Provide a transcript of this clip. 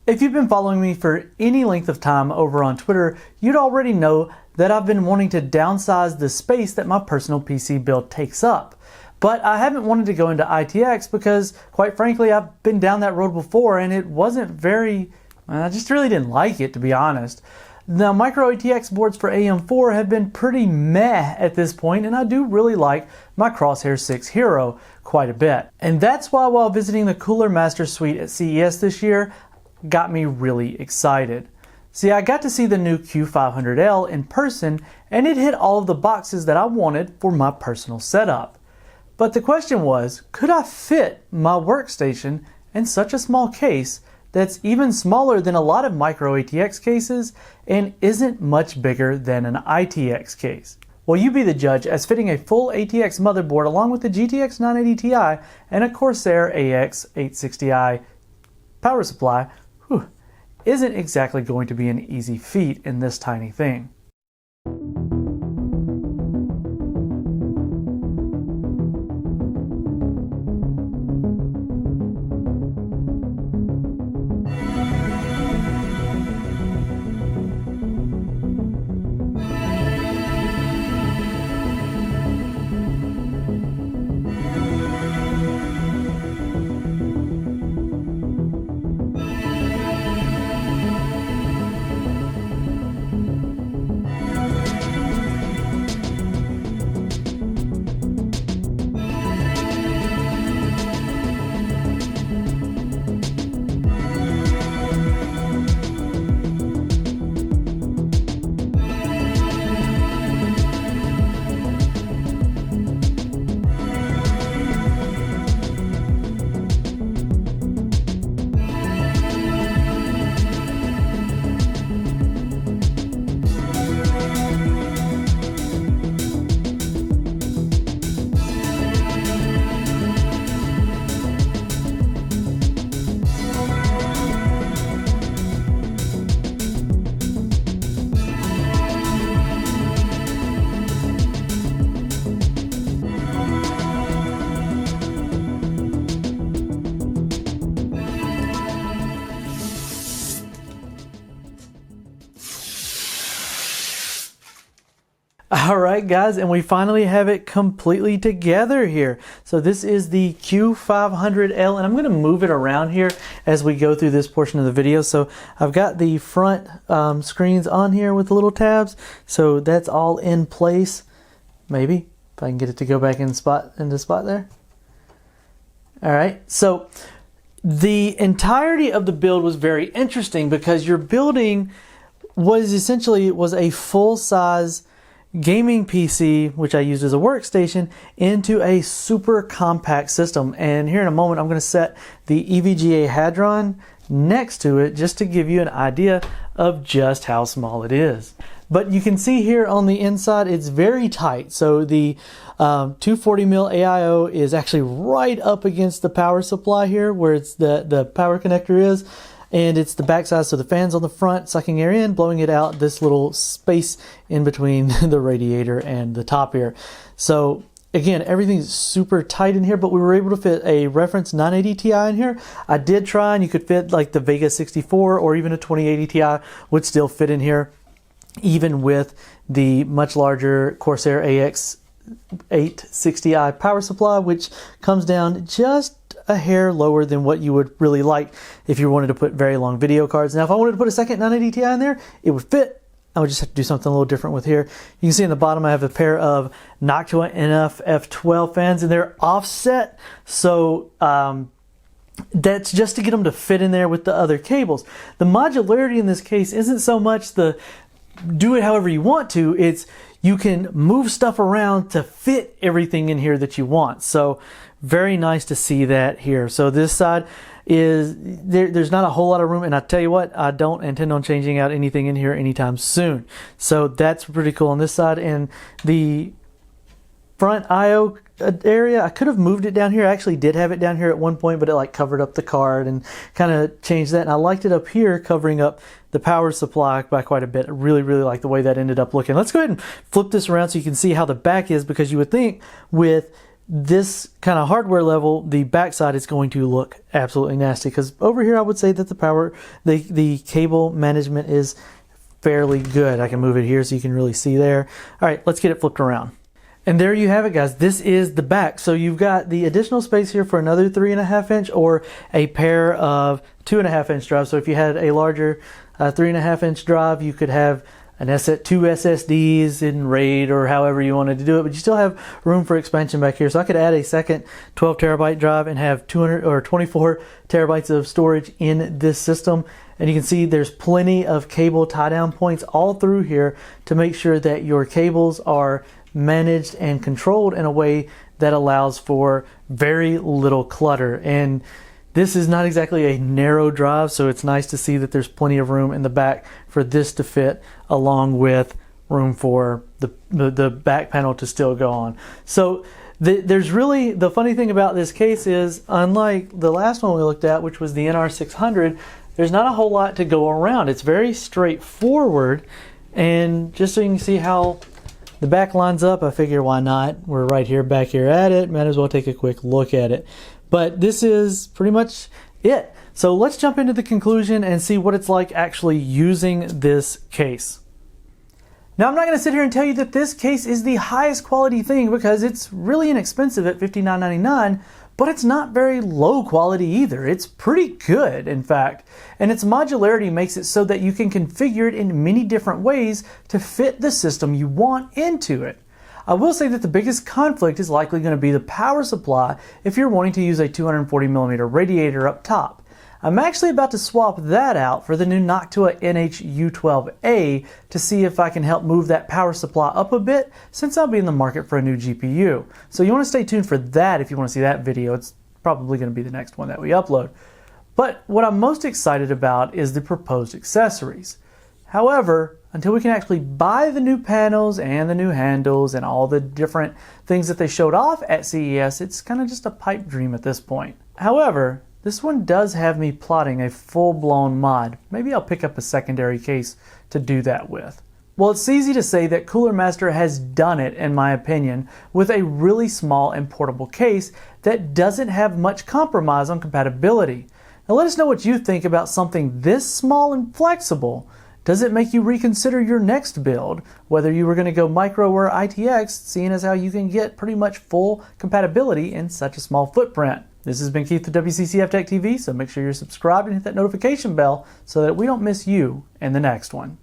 If you've been following me for any length of time over on Twitter, you'd already know that I've been wanting to downsize the space that my personal PC build takes up. But I haven't wanted to go into ITX because, quite frankly, I've been down that road before and it wasn't very, I just really didn't like it, to be honest. Now, micro ATX boards for AM4 have been pretty meh at this point, and I do really like my Crosshair 6 Hero quite a bit. And that's why, while visiting the Cooler Master suite at CES this year, got me really excited. See, I got to see the new Q500L in person, and it hit all of the boxes that I wanted for my personal setup. But the question was, could I fit my workstation in such a small case that's even smaller than a lot of micro ATX cases and isn't much bigger than an ITX case? Well, you be the judge, as fitting a full ATX motherboard along with the GTX 980 Ti and a Corsair AX 860i power supply isn't exactly going to be an easy feat in this tiny thing. Alright guys, and we finally have it completely together here. So this is the Q500L, and I'm going to move it around here as we go through this portion of the video. So I've got the front screens on here with the little tabs, so that's all in place. Maybe, if I can get it to go back into spot there. Alright, so the entirety of the build was very interesting because your building was essentially a full-size gaming PC, which I used as a workstation, into a super compact system. And here in a moment I'm going to set the EVGA Hadron next to it just to give you an idea of just how small it is. But you can see here on the inside it's very tight. So the 240mm AIO is actually right up against the power supply here where it's the power connector is. And it's the backside, so the fan's on the front, sucking air in, blowing it out, this little space in between the radiator and the top here. So again, everything's super tight in here, but we were able to fit a reference 980 Ti in here. I did try, and you could fit like the Vega 64 or even a 2080 Ti would still fit in here, even with the much larger Corsair AX 860i power supply, which comes down just a hair lower than what you would really like if you wanted to put very long video cards. Now, if I wanted to put a second 980 Ti in there, it would fit. I would just have to do something a little different with here. You can see in the bottom I have a pair of Noctua NF F12 fans, and they're offset, so that's just to get them to fit in there with the other cables. The modularity in this case isn't so much the do it however you want to, it's you can move stuff around to fit everything in here that you want. So very nice to see that here. So this side is there's not a whole lot of room, and I tell you what, I don't intend on changing out anything in here anytime soon. So that's pretty cool on this side. And the front IO area, I could have moved it down here. I actually did have it down here at one point, but it like covered up the card and kind of changed that. And I liked it up here covering up the power supply by quite a bit. I really like the way that ended up looking. Let's go ahead and flip this around so you can see how the back is, because you would think with this kind of hardware level, the backside is going to look absolutely nasty, because over here I would say that the cable management is fairly good. I can move it here so you can really see there. All right, let's get it flipped around. And there you have it, guys. This is the back. So you've got the additional space here for another 3.5 inch or a pair of 2.5 inch drives. So if you had a larger 3.5 inch drive, you could have two SSDs in RAID or however you wanted to do it, but you still have room for expansion back here. So I could add a second 12 terabyte drive and have 200 or 24 terabytes of storage in this system. And you can see there's plenty of cable tie down points all through here to make sure that your cables are managed and controlled in a way that allows for very little clutter. And this is not exactly a narrow drive, so it's nice to see that there's plenty of room in the back for this to fit, along with room for the back panel to still go on. So there's really, the funny thing about this case is, unlike the last one we looked at, which was the NR600, there's not a whole lot to go around. It's very straightforward, and just so you can see how the back lines up, I figure why not? We're right here, back here at it. Might as well take a quick look at it. But this is pretty much it. So let's jump into the conclusion and see what it's like actually using this case. Now, I'm not going to sit here and tell you that this case is the highest quality thing, because it's really inexpensive at $59.99, but it's not very low quality either. It's pretty good, in fact. And its modularity makes it so that you can configure it in many different ways to fit the system you want into it. I will say that the biggest conflict is likely going to be the power supply if you're wanting to use a 240mm radiator up top. I'm actually about to swap that out for the new Noctua NH-U12A to see if I can help move that power supply up a bit, since I'll be in the market for a new GPU. So you want to stay tuned for that if you want to see that video. It's probably going to be the next one that we upload. But what I'm most excited about is the proposed accessories. However, until we can actually buy the new panels and the new handles and all the different things that they showed off at CES, it's kind of just a pipe dream at this point. However, this one does have me plotting a full-blown mod. Maybe I'll pick up a secondary case to do that with. Well, it's easy to say that Cooler Master has done it, in my opinion, with a really small and portable case that doesn't have much compromise on compatibility. Now let us know what you think about something this small and flexible. Does it make you reconsider your next build, whether you were going to go micro or ITX, seeing as how you can get pretty much full compatibility in such a small footprint? This has been Keith with WCCF Tech TV, so make sure you're subscribed and hit that notification bell so that we don't miss you in the next one.